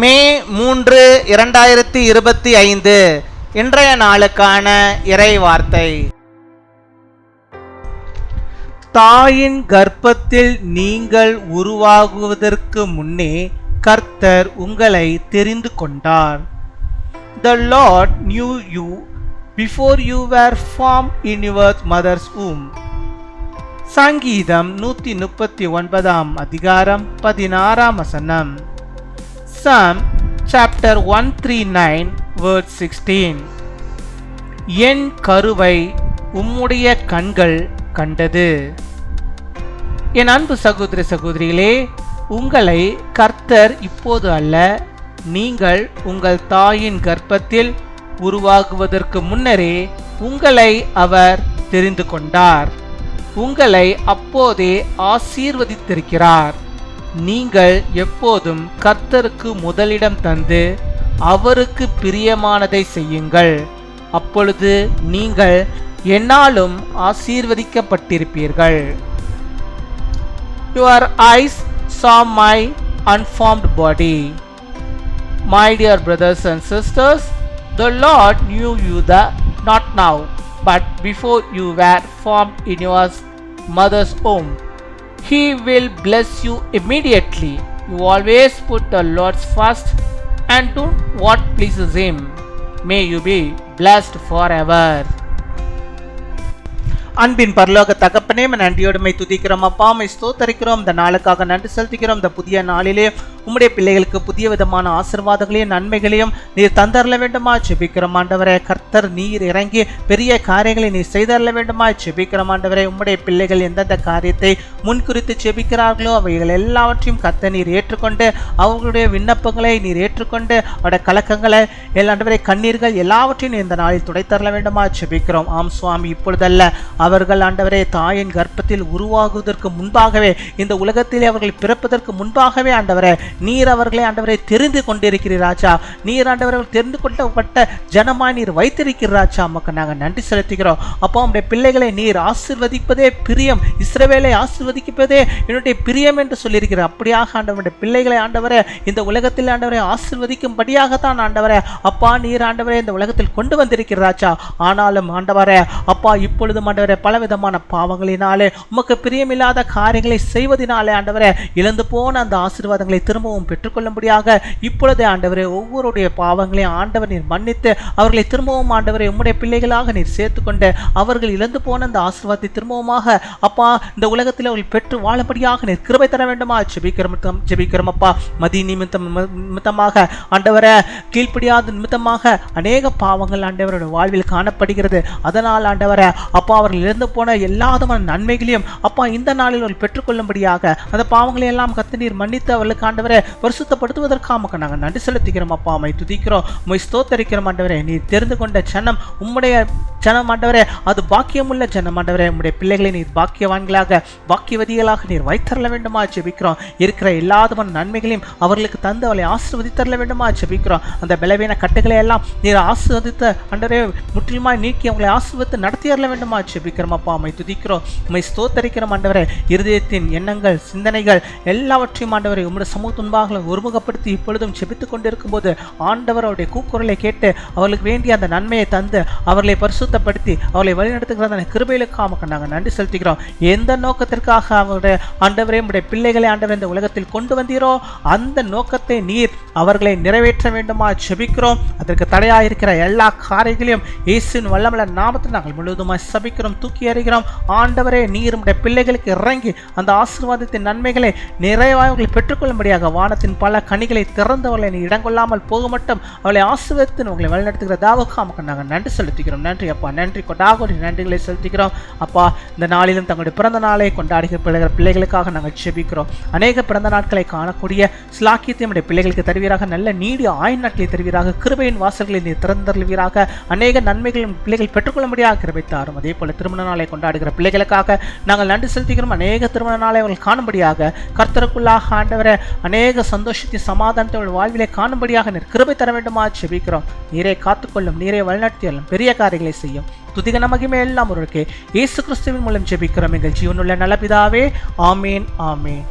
மே 3, 2025 இன்றைய நாளுக்கான இறை வார்த்தை. தாயின் கர்ப்பத்தில் நீங்கள் உருவாகுவதற்கு முன்னே கர்த்தர் உங்களை தெரிந்து கொண்டார். The Lord knew you before you were formed in your mother's womb. சங்கீதம் 139 அதிகாரம் 16 வசனம். Psalm chapter 139 verse 16. என் கருவை உம்முடைய கண்கள் கண்டது. என் அன்பு சகோதர சகோதரிகளே, உங்களை கர்த்தர் இப்போது அல்ல, நீங்கள் உங்கள் தாயின் கர்ப்பத்தில் உருவாகுவதற்கு முன்னரே உங்களை அவர் தெரிந்து கொண்டார். உங்களை அப்போதே ஆசீர்வதித்திருக்கிறார். நீங்கள் எப்போதும் கர்த்தருக்கு முதலிடம் தந்து அவருக்கு பிரியமானதை செய்யுங்கள். அப்பொழுது நீங்கள் என்னாலும் ஆசீர்வதிக்கப்பட்டிருப்பீர்கள். Your eyes saw my unformed body. My dear brothers and sisters, the Lord knew you not now, but before you were formed in your mother's womb. He will bless you immediately. You always put the Lord first and do what pleases Him. May you be blessed forever. அன்பின் பரலோக தகப்பனே, நன்றியோடுமை துதிக்கிறோம் அப்பா, ஸ்தோத்தரிக்கிறோம். இந்த நாளுக்காக நன்றி செலுத்துகிறோம். இந்த புதிய நாளிலே உம்முடைய பிள்ளைகளுக்கு புதிய விதமான ஆசீர்வாதங்களையும் நன்மைகளையும் நீர் தந்தரல வேண்டுமா ஜெபிக்கிறோம் ஆண்டவரே. கர்த்தர் நீர் இறங்கி பெரிய காரியங்களை நீர் செய்தரல வேண்டுமா ஜெபிக்கிறோம் ஆண்டவரே. உம்முடைய பிள்ளைகள் எந்தெந்த காரியத்தை முன்குறித்து ஜெபிக்கிறார்களோ அவைகள் எல்லாவற்றையும் கர்த்தர் நீர் ஏற்றுக்கொண்டு அவர்களுடைய விண்ணப்பங்களை நீர் ஏற்றுக்கொண்டு அவருடைய கலக்கங்களை ஆண்டவரே கண்ணீர்கள் எல்லாவற்றையும் இந்த நாளில் துடைத்தரல வேண்டுமா ஜெபிக்கிறோம். ஆம் சுவாமி, இப்பொழுதல்ல, அவர்கள் ஆண்டவரே தாயின் கர்ப்பத்தில் உருவாகுவதற்கு முன்பாகவே, இந்த உலகத்திலே அவர்கள் பிறப்பதற்கு முன்பாகவே ஆண்டவரே நீர் அவர்களை ஆண்டவரை தெரிந்து கொண்டிருக்கிறீர் ராஜா. நீர் ஆண்டவரை தெரிந்து கொள்ளப்பட்ட ஜனமாய் நீர் வைத்திருக்கிறீர் ராஜா. மக்கள் நாங்கள் நன்றி செலுத்துகிறோம் அப்போ. உடைய பிள்ளைகளை நீர் ஆசீர்வதிப்பதே பிரியம், இஸ்ரவேலை ஆசீர்வதிப்பதே என்னுடைய பிரியம் என்று சொல்லியிருக்கிறார். அப்படியாக ஆண்டவருடைய பிள்ளைகளை ஆண்டவரை இந்த உலகத்தில் ஆண்டவரை ஆசீர்வதிக்கும்படியாகத்தான் ஆண்டவரை அப்பா நீர் ஆண்டவரை இந்த உலகத்தில் கொண்டு வந்திருக்கிறார் ராஜா. ஆனாலும் ஆண்டவரே அப்பா இப்பொழுதும் ஆண்டவரே பலவிதமான பாவங்களினாலே உமக்கு பிரியமில்லாத காரியங்களை செய்வதனாலே ஆண்டவரே இழந்து போன அந்த ஆசீர்வாதங்களை திரும்பவும் பெற்றுக்கொள்ளும்படியாக இப்பொழுதே ஆண்டவரே ஒவ்வொருடைய பாவங்களையும் ஆண்டவர் நீர் மன்னித்து அவர்களை திரும்பவும் ஆண்டவரை உம்முடைய பிள்ளைகளாக நீர் சேர்த்துக்கொண்டு அவர்கள் இழந்து போன அந்த ஆசீர்வாதத்தை திரும்பவுமாக அப்பா இந்த உலகத்தில் அவர்கள் பெற்று வாழும்படியாக நீர் கிருபை தர வேண்டுமா ஜெபிக்கிறோம் அப்பா. மதி நிமித்தமாக ஆண்டவரை கீழ்ப்படியாத நிமித்தமாக அநேக பாவங்கள் ஆண்டவருடைய வாழ்வில் காணப்படுகிறது. அதனால் ஆண்டவரை அப்பா அவர்கள் இழந்து போன எல்லா விதமான நன்மைகளையும் அப்பா இந்த நாளில் அவர்கள் பெற்றுக்கொள்ளும்படியாக அந்த பாவங்களை எல்லாம் கர்த்தர் நீர் மன்னித்து அவர்களுக்கு ஆண்டவரை பரிசுத்தப்படுத்துவதற்காக நாங்கள் நன்றி செலுத்துகிறோம் அப்பா. உம்மை துதிக்கிறோம், உம்மை ஸ்தோத்தரிக்கிறோம் ஆண்டவரே. நீர் தெரிந்து கொண்ட ஜனம் உம்முடைய ஜனம் ஆண்டவரே, அது பாக்கியமுள்ள ஜனம் ஆண்டவரே. உம்முடைய பிள்ளைகளை நீர் பாக்கியவான்களாக பாக்கியவதிகளாக நீர் வைத்தரல வேண்டுமா ஜெபிக்கிறோம். இருக்கிற எல்லா விதமான நன்மைகளையும் அவர்களுக்கு தந்து அவளை ஆசீர்வதித்தரல வேண்டுமா ஜெபிக்கிறோம். அந்த பலவீன கட்டுகளை எல்லாம் நீர் ஆசீர்வதித்த ஆண்டவரே முற்றிலுமாய் நீக்கி அவங்களை ஆசீர்வதித்து நடத்தியறல வேண்டுமா ஜெபிக்கிறோம் அப்பா. உம்மை துதிக்கிறோம், உம்மை ஸ்தோத்தரிக்கிறோம் ஆண்டவரே. இருதயத்தின் எண்ணங்கள் சிந்தனைகள் எல்லாவற்றையும் ஆண்டவரை உம்முடைய சமூக துன்பாக ஒருமுகப்படுத்தி இப்பொழுதும் ஜெபித்துக் கொண்டிருக்கும் போது ஆண்டவர் அவருடைய கூக்குரலை கேட்டு அவர்களுக்கு வேண்டிய அந்த நன்மையை தந்து அவர்களை பரிசுத்தப்படுத்தி அவர்களை வழிநடத்துகிற அந்த கிருபைகளுக்காக நாங்கள் நன்றி செலுத்துகிறோம். எந்த நோக்கத்திற்காக அவருடைய ஆண்டவரே உடைய பிள்ளைகளை ஆண்டவர் இந்த உலகத்தில் கொண்டு வந்தீரோ அந்த நோக்கத்தை நீர் அவர்களை நிறைவேற்ற வேண்டுமா ஜெபிக்கிறோம். அதற்கு தடையாயிருக்கிற எல்லா காரியங்களையும் இயேசுவின் வல்லமையுள்ள நாமத்தில் நாங்கள் முழுவதுமாய் சபிக்கிறோம், தூக்கி எறிகிறோம். ஆண்டவரே நீர் உடைய பிள்ளைகளுக்கு இறங்கி அந்த ஆசீர்வாதத்தின் நன்மைகளை நிறைவாக அவர்கள் பெற்றுக்கொள்ளும்படியாக வானத்தின் பல கனிகளை திறந்தவர்களை நீ இடங்கொள்ளாமல் போக மட்டும் அவளை ஆசீர்வதித்து உங்களை வழிநடத்துகிற தாவுக்கு நாங்கள் நன்றி செலுத்துகிறோம். நன்றி அப்பா, நன்றி கொண்டாடி நன்றிகளை செலுத்துகிறோம் அப்பா. இந்த நாளிலும் தங்களுடைய பிறந்த நாளை கொண்டாடுகிற பிள்ளைகளுக்காக நாங்கள் ஜெபிக்கிறோம். அநேக பிறந்த நாட்களை காணக்கூடிய ஸ்லாக்கியத்தை நம்முடைய பிள்ளைகளுக்கு தருவீராக, நல்ல நீடிய ஆயுள் நாட்களை தருவீராக, கிருபையின் வாசல்களை நீ திறந்தருவீராக, அநேக நன்மைகளும் பிள்ளைகள் பெற்றுக்கொள்ளும்படியாக கிருபை தாரும். அதே போல திருமண நாளை கொண்டாடுகிற பிள்ளைகளுக்காக நாங்கள் நன்றி செலுத்துகிறோம். அநேக திருமண நாளை அவர்கள் காணும்படியாக கர்த்தருக்குள்ளாக ஆண்டவரை அநேக சந்தோஷத்தை சமாதானத்தை வாழ்விலை காணும்படியாக நீர் கிருபை தர வேண்டுமா ஜெபிக்கிறோம். நீரை காத்துக்கொள்ளும், நீரை வழிநடத்தியும் பெரிய காரியங்களை செய்யும். துதிகன மகிமை எல்லாம் ஒருவருக்கே இயேசு கிறிஸ்துவின் மூலம் ஜெபிக்கிறோம் எங்கள் ஜீவனுள்ள நல்ல பிதாவே. ஆமேன், ஆமேன்.